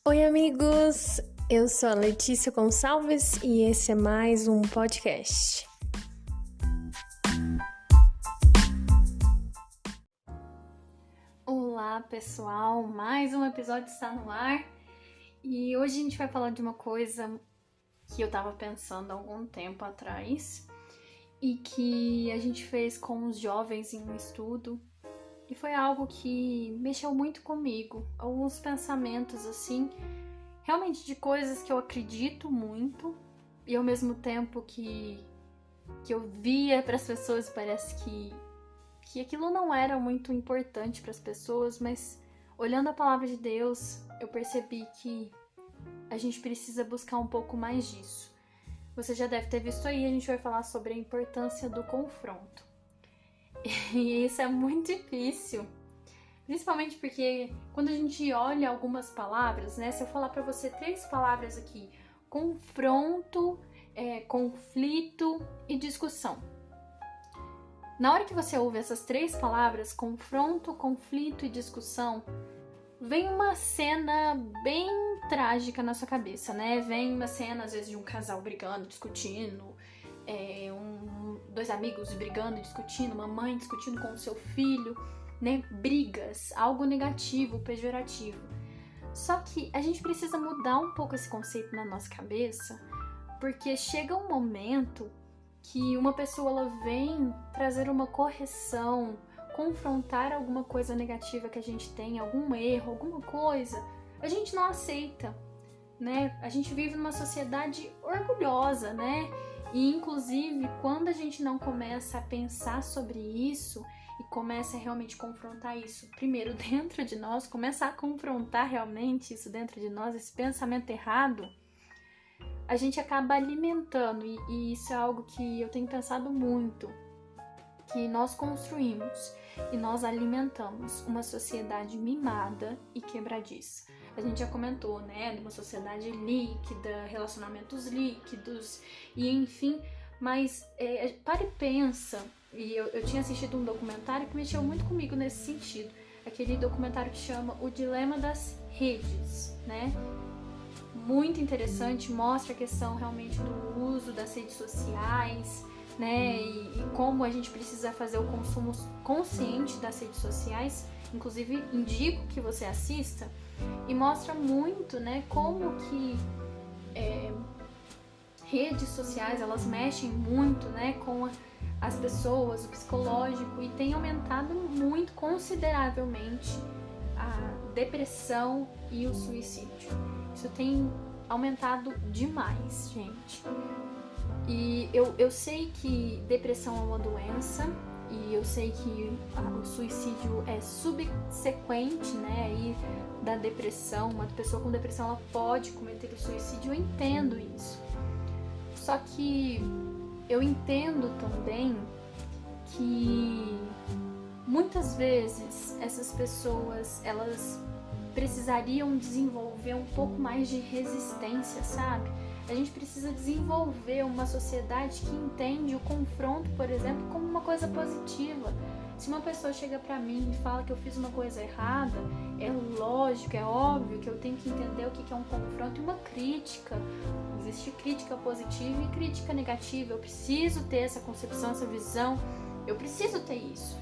Oi, amigos! Eu sou a Letícia Gonçalves e esse é mais um podcast. Olá, pessoal! Mais um episódio está no ar e hoje a gente vai falar de uma coisa que eu estava pensando há algum tempo atrás e que a gente fez com os jovens em um estudo. E foi algo que mexeu muito comigo, alguns pensamentos assim, realmente de coisas que eu acredito muito e ao mesmo tempo que eu via para as pessoas, parece que aquilo não era muito importante para as pessoas, mas olhando a palavra de Deus, eu percebi que a gente precisa buscar um pouco mais disso. Você já deve ter visto aí, a gente vai falar sobre a importância do confronto. E isso é muito difícil, principalmente porque quando a gente olha algumas palavras, né? Se eu falar para você 3 palavras aqui: confronto, conflito e discussão. Na hora que você ouve essas 3 palavras, confronto, conflito e discussão, vem uma cena bem trágica na sua cabeça, né? Vem uma cena, às vezes, de um casal brigando, discutindo, 2 amigos brigando, discutindo, uma mãe discutindo com o seu filho, né? Brigas, algo negativo, pejorativo. Só que a gente precisa mudar um pouco esse conceito na nossa cabeça, porque chega um momento que uma pessoa ela vem trazer uma correção, confrontar alguma coisa negativa que a gente tem, algum erro, alguma coisa, a gente não aceita, né? A gente vive numa sociedade orgulhosa, né? E inclusive, quando a gente não começa a pensar sobre isso e começa a realmente confrontar isso, primeiro dentro de nós, começa a confrontar realmente isso dentro de nós, esse pensamento errado, a gente acaba alimentando, e isso é algo que eu tenho pensado muito, que nós construímos e nós alimentamos uma sociedade mimada e quebradiça. A gente já comentou, né, de uma sociedade líquida, relacionamentos líquidos e enfim, mas para e pensa, e eu tinha assistido um documentário que mexeu muito comigo nesse sentido, aquele documentário que chama O Dilema das Redes, né? Muito interessante, mostra a questão realmente do uso das redes sociais, né, e como a gente precisa fazer o consumo consciente das redes sociais. Inclusive, indico que você assista, e mostra muito, né, como que redes sociais, elas mexem muito, né, com as pessoas, o psicológico, e tem aumentado muito, consideravelmente, a depressão e o suicídio. Isso tem aumentado demais, gente. E eu sei que depressão é uma doença, e eu sei que o suicídio é subsequente, né, aí da depressão. Uma pessoa com depressão ela pode cometer o suicídio, eu entendo isso. Só que eu entendo também que muitas vezes essas pessoas elas precisariam desenvolver um pouco mais de resistência, sabe? A gente precisa desenvolver uma sociedade que entende o confronto, por exemplo, como uma coisa positiva. Se uma pessoa chega pra mim e fala que eu fiz uma coisa errada, é lógico, é óbvio que eu tenho que entender o que é um confronto e uma crítica. Existe crítica positiva e crítica negativa. Eu preciso ter essa concepção, essa visão. Eu preciso ter isso.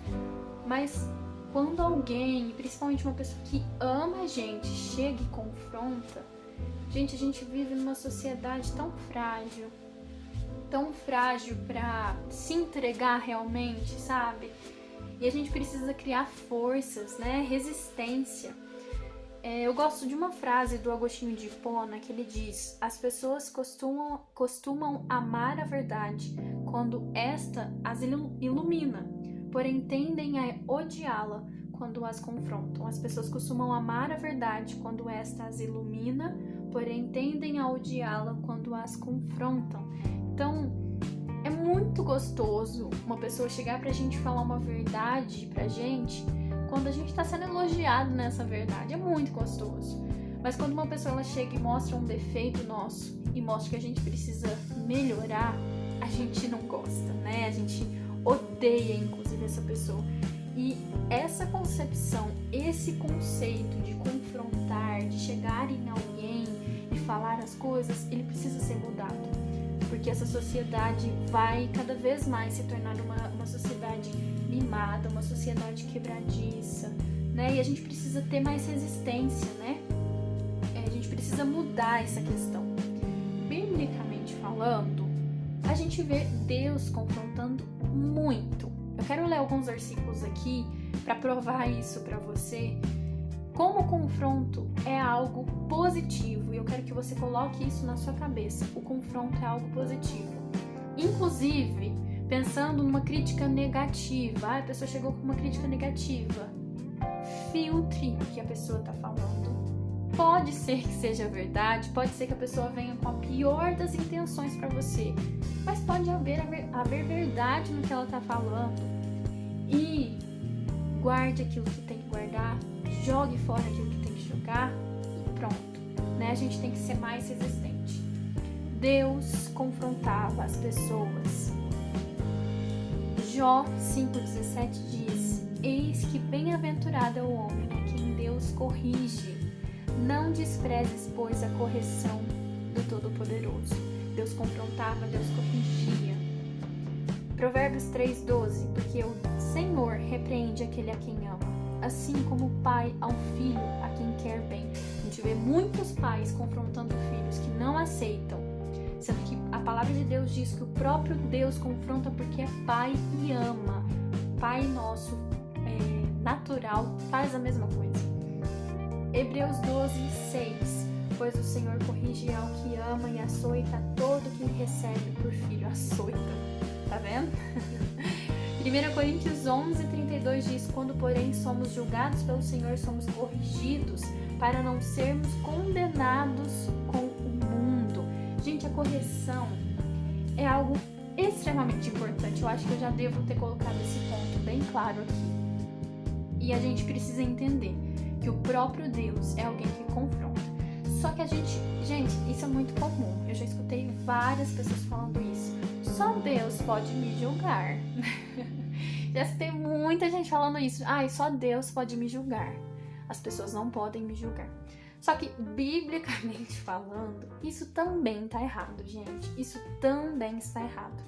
Mas quando alguém, principalmente uma pessoa que ama a gente, chega e confronta, gente, a gente vive numa sociedade tão frágil para se entregar realmente, sabe? E a gente precisa criar forças, né? Resistência. Eu gosto de uma frase do Agostinho de Hipona que ele diz: as pessoas costumam amar a verdade quando esta as ilumina, porém tendem a odiá-la quando as confrontam. As pessoas costumam amar a verdade quando esta as ilumina, porém tendem a odiá-la quando as confrontam. Então, é muito gostoso uma pessoa chegar pra gente falar uma verdade pra gente quando a gente tá sendo elogiado nessa verdade. É muito gostoso. Mas quando uma pessoa ela chega e mostra um defeito nosso e mostra que a gente precisa melhorar, a gente não gosta, né? A gente odeia, inclusive, essa pessoa. E essa concepção, esse conceito de confrontar, de chegar em alguém e falar as coisas, ele precisa ser mudado. Porque essa sociedade vai cada vez mais se tornar uma sociedade mimada, uma sociedade quebradiça, né? E a gente precisa ter mais resistência, né? A gente precisa mudar essa questão. Biblicamente falando, a gente vê Deus confrontando muito. Eu quero ler alguns versículos aqui para provar isso para você. Como o confronto é algo positivo, e eu quero que você coloque isso na sua cabeça. O confronto é algo positivo. Inclusive, pensando numa crítica negativa. A pessoa chegou com uma crítica negativa. Filtre o que a pessoa está falando. Pode ser que seja verdade, pode ser que a pessoa venha com a pior das intenções para você, mas pode haver verdade no que ela está falando. E guarde aquilo que tem que guardar, jogue fora aquilo que tem que jogar e pronto, né? A gente tem que ser mais resistente. Deus confrontava as pessoas. Jó 5,17 diz: eis que bem-aventurado é o homem a quem Deus corrige. Não desprezes, pois, a correção do Todo-Poderoso. Deus confrontava, Deus corrigia. Provérbios 3,12: porque o Senhor repreende aquele a quem ama, assim como o pai ao filho a quem quer bem. A gente vê muitos pais confrontando filhos que não aceitam, sendo que a palavra de Deus diz que o próprio Deus confronta porque é pai e ama. Pai nosso natural faz a mesma coisa. Hebreus 12:6: pois o Senhor corrige ao que ama e açoita todo que recebe por filho. Açoita, tá vendo? 1 Coríntios 11:32 diz: quando porém somos julgados pelo Senhor, somos corrigidos para não sermos condenados com o mundo. Gente, a correção é algo extremamente importante. Eu acho que eu já devo ter colocado esse ponto bem claro aqui. E a gente precisa entender que o próprio Deus é alguém que confronta. Só que gente, isso é muito comum. Eu já escutei várias pessoas falando isso. Só Deus pode me julgar. Já escutei muita gente falando isso. Só Deus pode me julgar. As pessoas não podem me julgar. Só que, biblicamente falando, isso também tá errado, gente. Isso também está errado.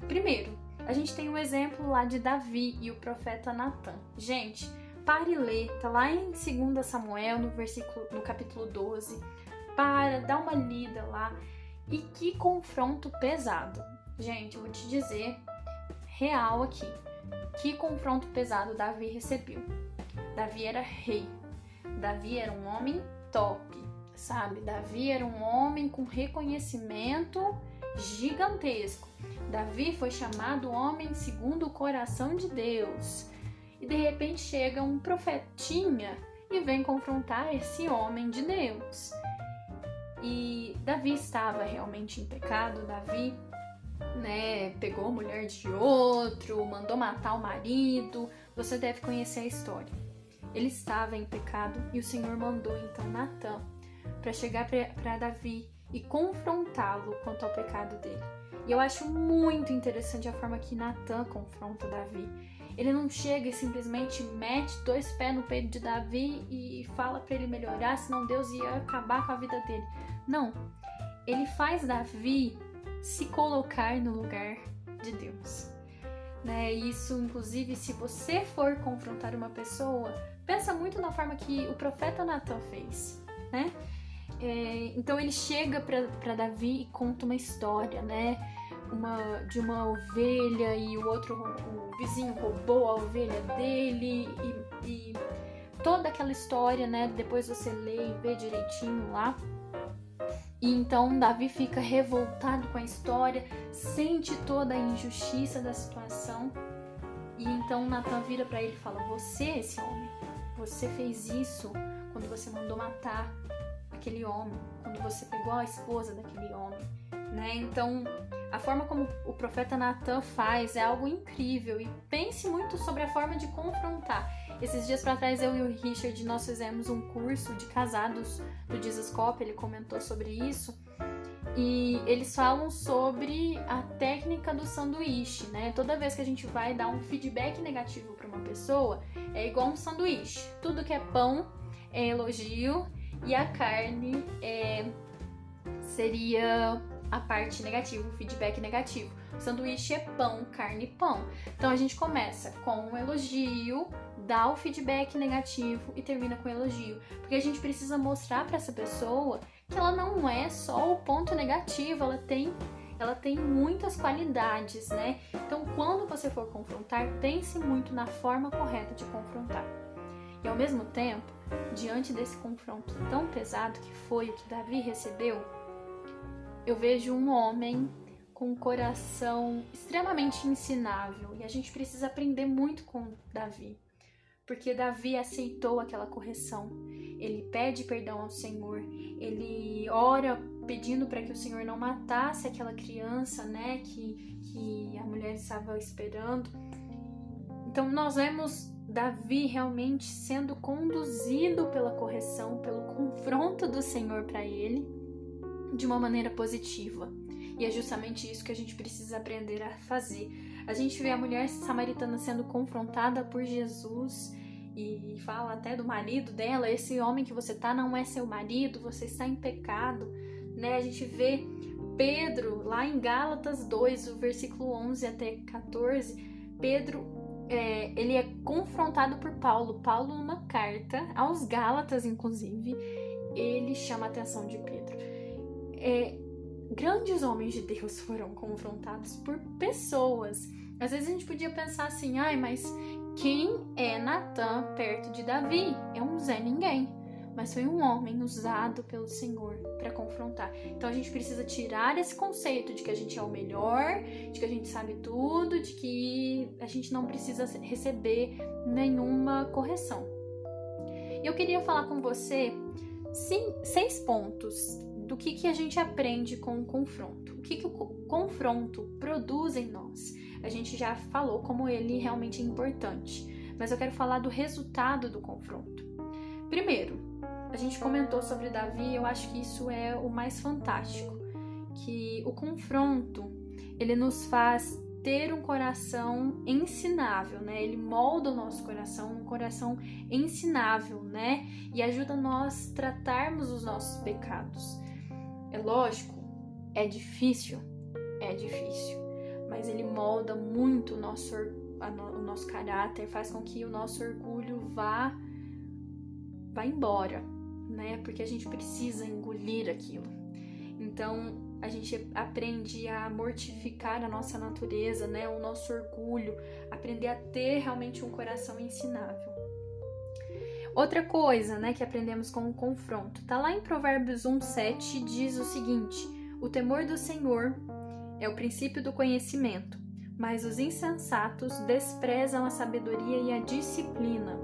Primeiro, a gente tem um exemplo lá de Davi e o profeta Natan. Gente, pare e lê, tá lá em 2 Samuel, no capítulo 12. Dá uma lida lá. E que confronto pesado. Gente, eu vou te dizer, real aqui, que confronto pesado Davi recebeu. Davi era rei. Davi era um homem top, sabe? Davi era um homem com reconhecimento gigantesco. Davi foi chamado homem segundo o coração de Deus. E de repente chega um profetinha e vem confrontar esse homem de Deus. E Davi estava realmente em pecado. Davi, pegou a mulher de outro, mandou matar o marido. Você deve conhecer a história. Ele estava em pecado e o Senhor mandou então Natan para chegar para Davi e confrontá-lo quanto ao pecado dele. E eu acho muito interessante a forma que Natan confronta Davi. Ele não chega e simplesmente mete 2 pés no peito de Davi e fala para ele melhorar, senão Deus ia acabar com a vida dele. Não, ele faz Davi se colocar no lugar de Deus. Isso, inclusive, se você for confrontar uma pessoa, pensa muito na forma que o profeta Natan fez, né? Então ele chega para Davi e conta uma história, de uma ovelha e o vizinho roubou a ovelha dele e toda aquela história, depois você lê e vê direitinho lá. E então Davi fica revoltado com a história, sente toda a injustiça da situação. E então Natan vira para ele e fala: você, esse homem, você fez isso quando você mandou matar aquele homem, quando você pegou a esposa daquele homem, Então, a forma como o profeta Natan faz é algo incrível. E pense muito sobre a forma de confrontar. Esses dias para trás, eu e o Richard, nós fizemos um curso de casados do Jesus Cop, ele comentou sobre isso. e eles falam sobre a técnica do sanduíche, né? Toda vez que a gente vai dar um feedback negativo para uma pessoa, é igual um sanduíche. Tudo que é pão é elogio e a carne seria a parte negativa, o feedback negativo. O sanduíche é pão, carne e pão. Então a gente começa com um elogio, dá o feedback negativo e termina com elogio. Porque a gente precisa mostrar para essa pessoa que ela não é só o ponto negativo, ela tem muitas qualidades, né? Então quando você for confrontar, pense muito na forma correta de confrontar. E ao mesmo tempo, diante desse confronto tão pesado que foi o que Davi recebeu, eu vejo um homem com um coração extremamente ensinável. E a gente precisa aprender muito com Davi. Porque Davi aceitou aquela correção. Ele pede perdão ao Senhor. Ele ora pedindo para que o Senhor não matasse aquela criança, né? Que a mulher estava esperando. Então nós vemos Davi realmente sendo conduzido pela correção, pelo confronto do Senhor para ele, de uma maneira positiva. E é justamente isso que a gente precisa aprender a fazer. A gente vê a mulher samaritana sendo confrontada por Jesus e fala até do marido dela: esse homem que você tá não é seu marido, você está em pecado, né? A gente vê Pedro lá em Gálatas 2, o versículo 11 até 14, Pedro ele é confrontado por Paulo, numa carta aos Gálatas, inclusive, ele chama a atenção de Pedro. Grandes homens de Deus foram confrontados por pessoas. Às vezes a gente podia pensar assim: mas quem é Natã perto de Davi? É um Zé Ninguém. Mas foi um homem usado pelo Senhor para confrontar. Então a gente precisa tirar esse conceito de que a gente é o melhor, de que a gente sabe tudo, de que a gente não precisa receber nenhuma correção. Eu queria falar com você 6 pontos do que a gente aprende com o confronto. O que o confronto produz em nós. A gente já falou como ele realmente é importante, mas eu quero falar do resultado do confronto. Primeiro, a gente comentou sobre Davi, eu acho que isso é o mais fantástico, que o confronto, ele nos faz ter um coração ensinável, né? Ele molda o nosso coração, um coração ensinável, né? E ajuda nós a tratarmos os nossos pecados. É lógico, é difícil, mas ele molda muito o nosso caráter, faz com que o nosso orgulho vá embora, né? Porque a gente precisa engolir aquilo. Então, a gente aprende a mortificar a nossa natureza, né? O nosso orgulho, aprender a ter realmente um coração ensinável. Outra coisa, né, que aprendemos com o confronto, tá lá em Provérbios 1:7, diz o seguinte: o temor do Senhor é o princípio do conhecimento, mas os insensatos desprezam a sabedoria e a disciplina.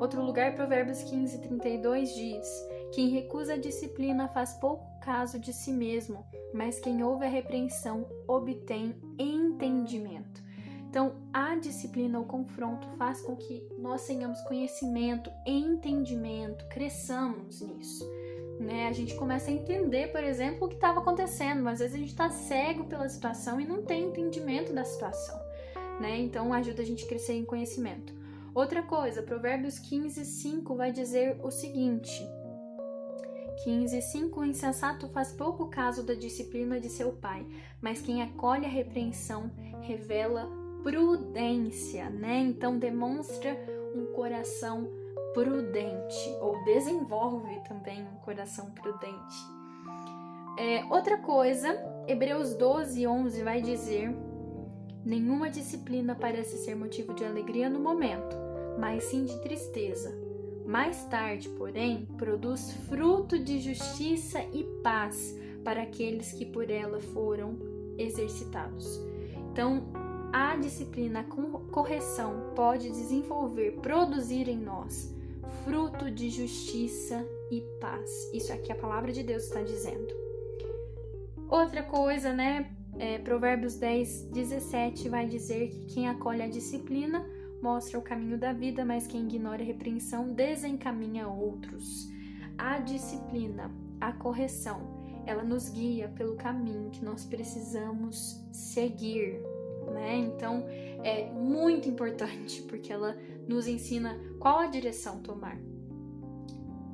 Outro lugar, Provérbios 15:32 diz: quem recusa a disciplina faz pouco caso de si mesmo, mas quem ouve a repreensão obtém entendimento. Então, a disciplina, o confronto, faz com que nós tenhamos conhecimento, entendimento, cresçamos nisso, né? A gente começa a entender, por exemplo, o que estava acontecendo, mas às vezes a gente está cego pela situação e não tem entendimento da situação, né? Então, ajuda a gente a crescer em conhecimento. Outra coisa, Provérbios 15:5 vai dizer o seguinte: 15:5, o insensato faz pouco caso da disciplina de seu pai, mas quem acolhe a repreensão revela prudência, né? Então demonstra um coração prudente, ou desenvolve também um coração prudente. Outra coisa, Hebreus 12:11 vai dizer: nenhuma disciplina parece ser motivo de alegria no momento, mas sim de tristeza. Mais tarde, porém, produz fruto de justiça e paz para aqueles que por ela foram exercitados. Então, a disciplina, a correção pode produzir em nós fruto de justiça e paz. Isso aqui a palavra de Deus está dizendo. Outra coisa, né? Provérbios 10:17 vai dizer que quem acolhe a disciplina mostra o caminho da vida, mas quem ignora a repreensão desencaminha outros. A disciplina, a correção, ela nos guia pelo caminho que nós precisamos seguir, né? Então, é muito importante, porque ela nos ensina qual a direção tomar.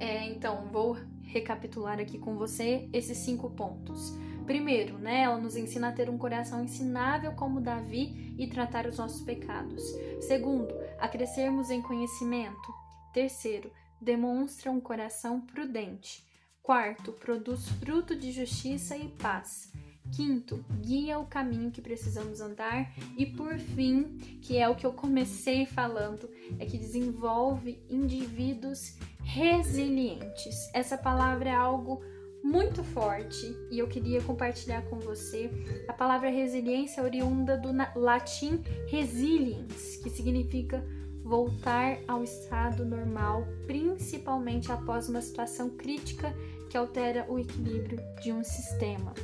Então, vou recapitular aqui com você esses 5 pontos. Primeiro, né, ela nos ensina a ter um coração ensinável como Davi e tratar os nossos pecados. Segundo, a crescermos em conhecimento. Terceiro, demonstra um coração prudente. Quarto, produz fruto de justiça e paz. Quinto, guia o caminho que precisamos andar. E por fim, que é o que eu comecei falando, é que desenvolve indivíduos resilientes. Essa palavra é algo muito forte e eu queria compartilhar com você. A palavra resiliência é oriunda do latim resiliens, que significa voltar ao estado normal, principalmente após uma situação crítica que altera o equilíbrio de um sistema,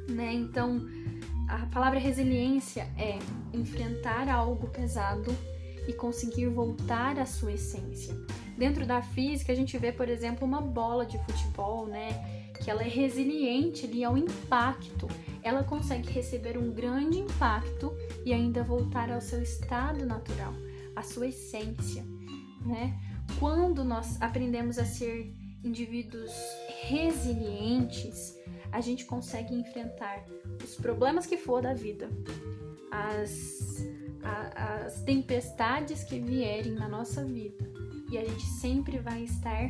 né? Então, a palavra resiliência é enfrentar algo pesado e conseguir voltar à sua essência. Dentro da física, a gente vê, por exemplo, uma bola de futebol, né? Que ela é resiliente ali ao impacto. Ela consegue receber um grande impacto e ainda voltar ao seu estado natural, à sua essência, né? Quando nós aprendemos a ser indivíduos resilientes, a gente consegue enfrentar os problemas que for da vida, as tempestades que vierem na nossa vida, e a gente sempre vai estar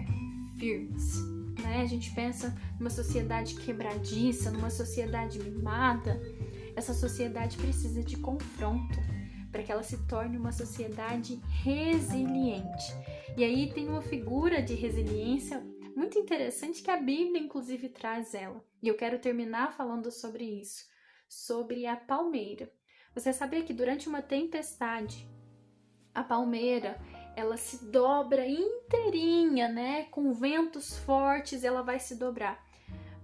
firmes, né? A gente pensa numa sociedade quebradiça, numa sociedade mimada. Essa sociedade precisa de confronto para que ela se torne uma sociedade resiliente. E aí tem uma figura de resiliência muito interessante que a Bíblia, inclusive, traz ela. E eu quero terminar falando sobre isso, sobre a palmeira. Você sabia que durante uma tempestade, a palmeira, ela se dobra inteirinha, né? Com ventos fortes, ela vai se dobrar.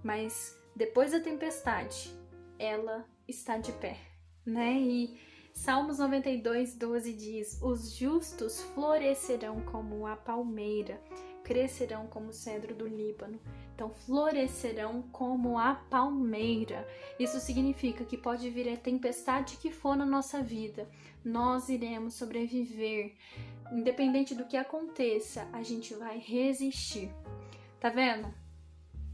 Mas depois da tempestade, ela está de pé, né? E Salmos 92:12 diz: os justos florescerão como a palmeira, crescerão como o cedro do Líbano. Então, florescerão como a palmeira. Isso significa que pode vir a tempestade que for na nossa vida, nós iremos sobreviver. Independente do que aconteça, a gente vai resistir. Tá vendo?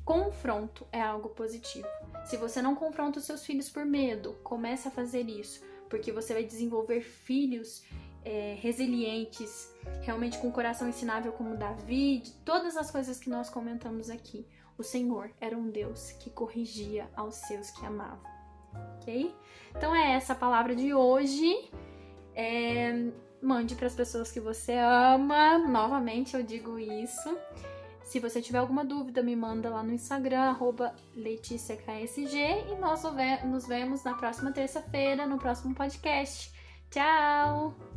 Confronto é algo positivo. Se você não confronta os seus filhos por medo, comece a fazer isso, porque você vai desenvolver filhos resilientes, realmente com coração ensinável como Davi, de todas as coisas que nós comentamos aqui. O Senhor era um Deus que corrigia aos seus que amavam, ok? Então é essa a palavra de hoje. Mande para as pessoas que você ama. Novamente eu digo isso. Se você tiver alguma dúvida, me manda lá no Instagram, @LeticiaKSG, e nós nos vemos na próxima terça-feira, no próximo podcast. Tchau!